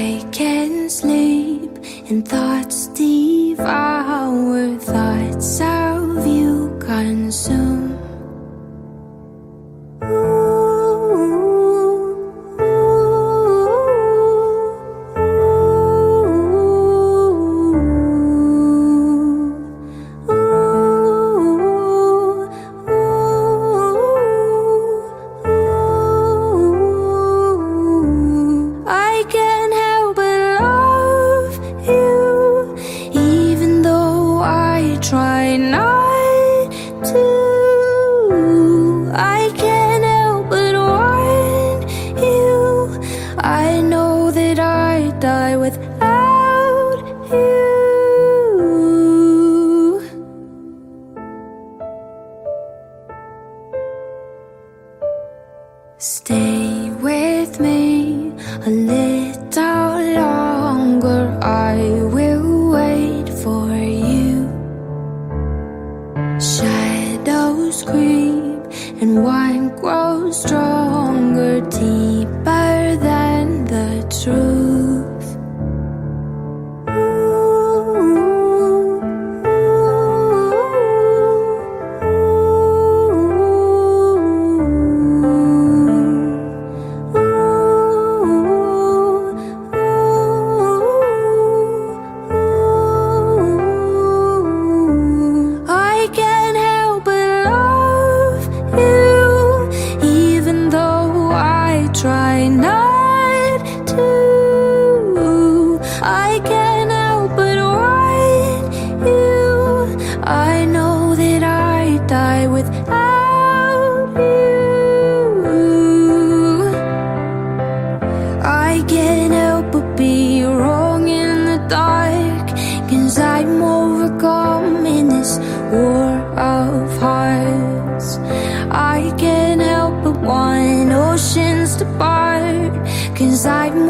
I can't sleep and thoughts devour, thoughts of you consume. Try not to. I can't help but want you. I know that I die without you. Stay with me a little longer. I will wait for you. Shadows creep and one grows stronger, deeper than the truth. Try not to. I can't help but want you. I know that I die without you. I can't help but be wrong in the dark, 'cause I'm overcome in this war of hearts. I can't help but want oceans to part, 'cause I'm